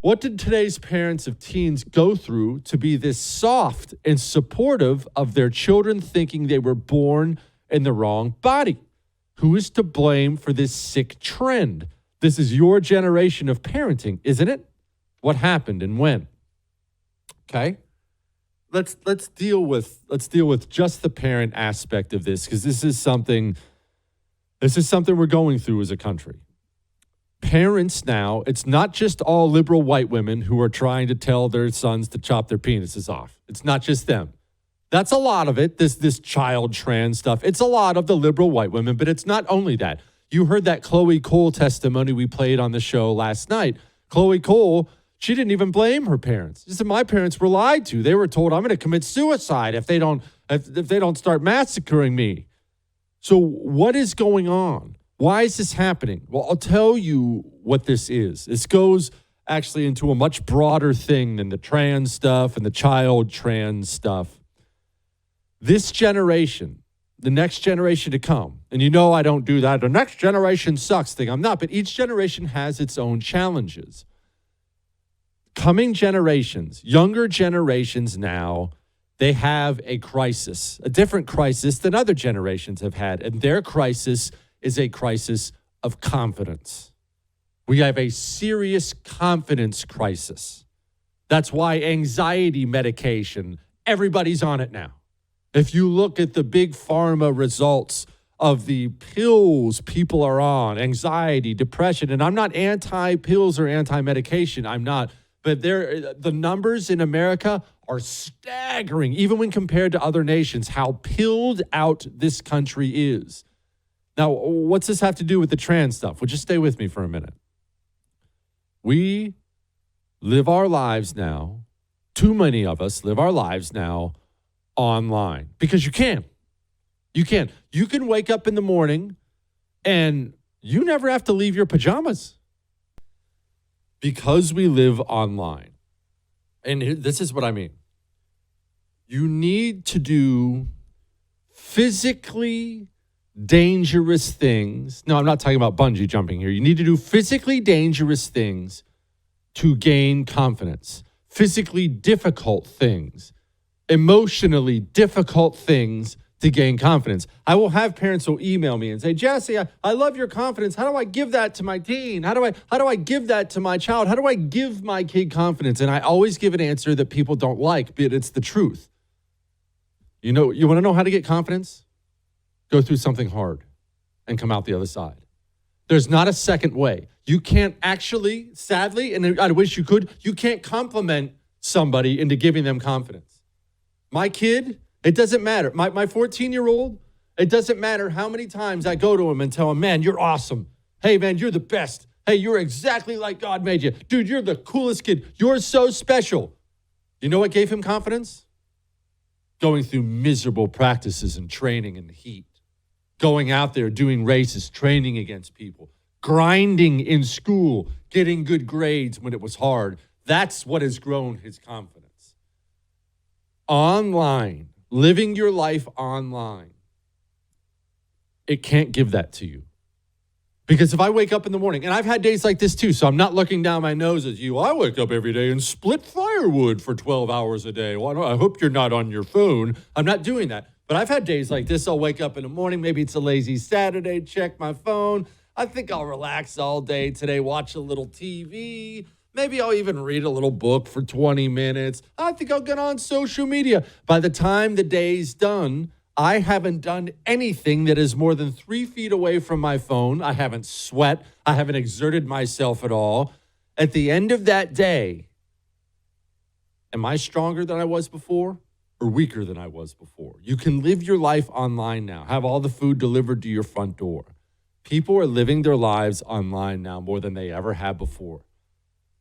What did today's parents of teens go through to be this soft and supportive of their children thinking they were born in the wrong body? Who is to blame for this sick trend? This is your generation of parenting, isn't it? What happened and when? Okay? Let's deal with just the parent aspect of this, because this is something we're going through as a country. Parents now, it's not just all liberal white women who are trying to tell their sons to chop their penises off. It's not just them. That's a lot of it, this child trans stuff. It's a lot of the liberal white women, but it's not only that. You heard that Chloe Cole testimony we played on the show last night. Chloe Cole, she didn't even blame her parents. She said, my parents were lied to. They were told I'm going to commit suicide if they don't start massacring me. So what is going on? Why is this happening? Well, I'll tell you what this is. This goes actually into a much broader thing than the trans stuff and the child trans stuff. This generation, the next generation to come, and you know I don't do that, the next generation sucks thing. I'm not, but each generation has its own challenges. Coming generations, younger generations now, they have a crisis, a different crisis than other generations have had, and their crisis is a crisis of confidence. We have a serious confidence crisis. That's why anxiety medication, everybody's on it now. If you look at the big pharma results of the pills people are on, anxiety, depression, and I'm not anti-pills or anti-medication, I'm not, but the numbers in America are staggering, even when compared to other nations, how pilled out this country is. Now, what's this have to do with the trans stuff? Well, just stay with me for a minute. We live our lives now, too many of us live our lives now online because you can. You can. You can wake up in the morning and you never have to leave your pajamas because we live online. And this is what I mean. You need to do physically dangerous things. No, I'm not talking about bungee jumping here. You need to do physically dangerous things to gain confidence. Physically difficult things. Emotionally difficult things to gain confidence. I will have parents who email me and say, Jesse, I love your confidence. How do I give that to my teen? How do I give that to my child? How do I give my kid confidence? And I always give an answer that people don't like, but it's the truth. You want to know how to get confidence? Go through something hard and come out the other side. There's not a second way. You can't actually, sadly, and I wish you could, you can't compliment somebody into giving them confidence. My kid, it doesn't matter. My 14-year-old, it doesn't matter how many times I go to him and tell him, man, you're awesome. Hey, man, you're the best. Hey, you're exactly like God made you. Dude, you're the coolest kid. You're so special. You know what gave him confidence? Going through miserable practices and training in the heat. Going out there, doing races, training against people, grinding in school, getting good grades when it was hard. That's what has grown his confidence. Online, living your life online, it can't give that to you. Because if I wake up in the morning, and I've had days like this too, so I'm not looking down my nose at you. I wake up every day and split firewood for 12 hours a day. Well, I hope you're not on your phone. I'm not doing that. But I've had days like this. I'll wake up in the morning. Maybe it's a lazy Saturday. Check my phone. I think I'll relax all day today, watch a little TV. Maybe I'll even read a little book for 20 minutes. I think I'll get on social media. By the time the day's done, I haven't done anything that is more than 3 feet away from my phone. I haven't sweat. I haven't exerted myself at all. At the end of that day, am I stronger than I was before? Or weaker than I was before? You can live your life online now, have all the food delivered to your front door. People are living their lives online now more than they ever have before.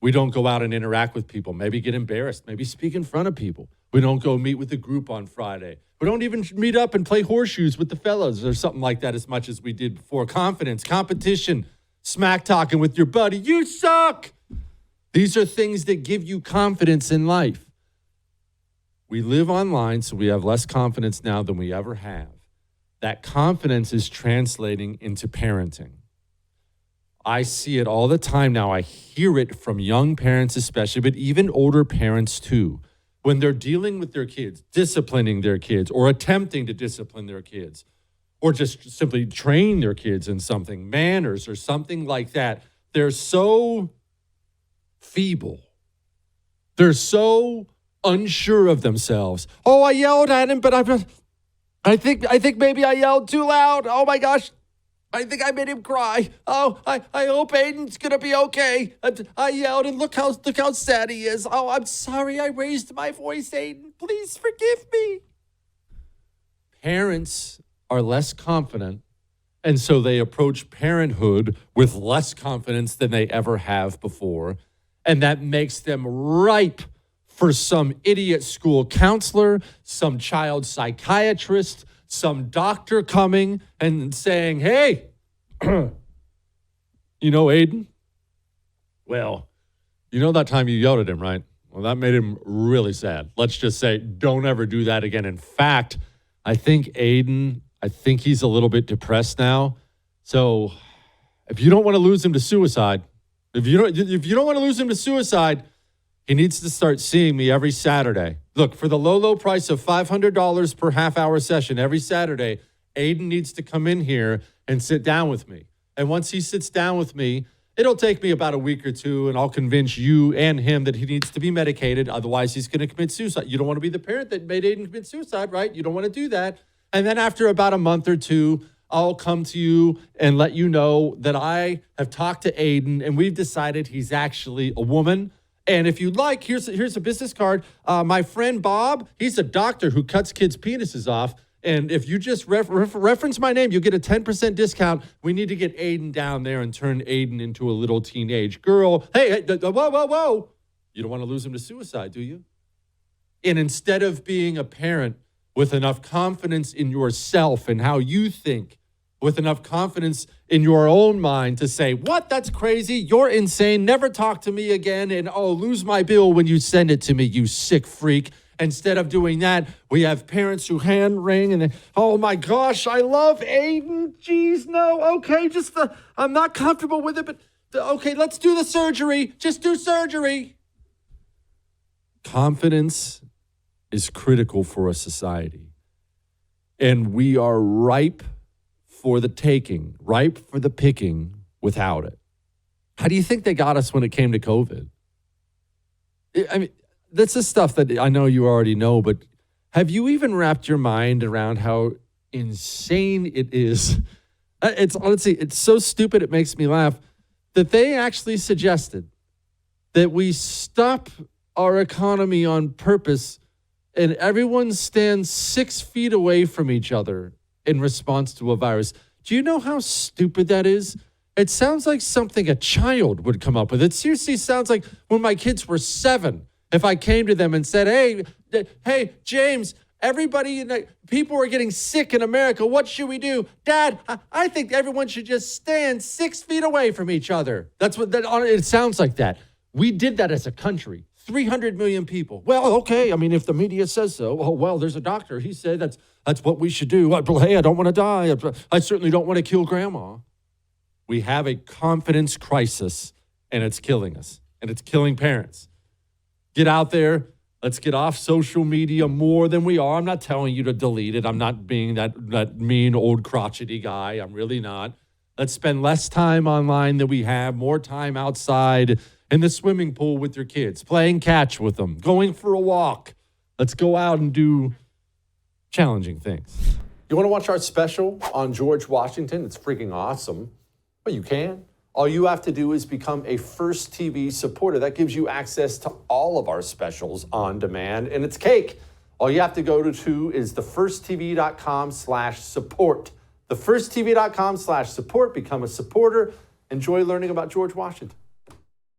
We don't go out and interact with people, maybe get embarrassed, maybe speak in front of people. We don't go meet with the group on Friday. We don't even meet up and play horseshoes with the fellas or something like that as much as we did before. Confidence, competition, smack talking with your buddy. You suck. These are things that give you confidence in life. We live online, so we have less confidence now than we ever have. That confidence is translating into parenting. I see it all the time now. I hear it from young parents especially, but even older parents too. When they're dealing with their kids, disciplining their kids, or attempting to discipline their kids, or just simply train their kids in something, manners or something like that, they're so feeble. They're so unsure of themselves. Oh, I yelled at him, but I think maybe I yelled too loud. Oh my gosh. I think I made him cry. Oh, I hope Aiden's gonna be okay. I yelled and look how sad he is. Oh, I'm sorry I raised my voice, Aiden. Please forgive me. Parents are less confident, and so they approach parenthood with less confidence than they ever have before. And that makes them ripe for some idiot school counselor, some child psychiatrist, some doctor coming and saying, hey, you know Aiden? Well, you know that time you yelled at him, right? Well, that made him really sad. Let's just say, don't ever do that again. In fact, I think he's a little bit depressed now. So if you don't want to lose him to suicide, if you don't want to lose him to suicide, he needs to start seeing me every Saturday. Look, for the low price of $500 per half-hour session every Saturday, Aiden needs to come in here and sit down with me. And once he sits down with me, it'll take me about a week or two, and I'll convince you and him that he needs to be medicated. Otherwise, he's going to commit suicide. You don't want to be the parent that made Aiden commit suicide, right? You don't want to do that. And then after about a month or two, I'll come to you and let you know that I have talked to Aiden, and we've decided he's actually a woman. And if you'd like, here's a business card. My friend Bob, he's a doctor who cuts kids' penises off. And if you just reference my name, you'll get a 10% discount. We need to get Aiden down there and turn Aiden into a little teenage girl. Hey, whoa. You don't want to lose him to suicide, do you? And instead of being a parent with enough confidence in yourself and how you think, with enough confidence in your own mind to say, what? That's crazy. You're insane. Never talk to me again. And lose my bill when you send it to me, you sick freak. Instead of doing that, we have parents who hand wring and oh my gosh, I love Aiden. Jeez, no. Okay, I'm not comfortable with it, but okay, let's do the surgery. Just do surgery. Confidence is critical for a society. And we are ripe for the taking, ripe for the picking without it. How do you think they got us when it came to COVID? I mean, that's the stuff that I know you already know, but have you even wrapped your mind around how insane it is? It's so stupid it makes me laugh that they actually suggested that we stop our economy on purpose and everyone stands 6 feet away from each other in response to a virus. Do you know how stupid that is? It sounds like something a child would come up with. It seriously sounds like when my kids were 7, if I came to them and said, hey, James, people are getting sick in America. What should we do? Dad, I think everyone should just stand 6 feet away from each other. It sounds like that. We did that as a country. 300 million people. Well, okay. I mean, if the media says so, there's a doctor. He said that's what we should do. Hey, I don't want to die. I certainly don't want to kill grandma. We have a confidence crisis, and it's killing us, and it's killing parents. Get out there. Let's get off social media more than we are. I'm not telling you to delete it. I'm not being that mean old crotchety guy. I'm really not. Let's spend less time online than we have, more time outside in the swimming pool with your kids, playing catch with them, going for a walk. Let's go out and do challenging things. You want to watch our special on George Washington? It's freaking awesome. Well, you can. All you have to do is become a First TV supporter. That gives you access to all of our specials on demand, and it's cake. All you have to go to is thefirsttv.com/support. Thefirsttv.com/support. Become a supporter. Enjoy learning about George Washington.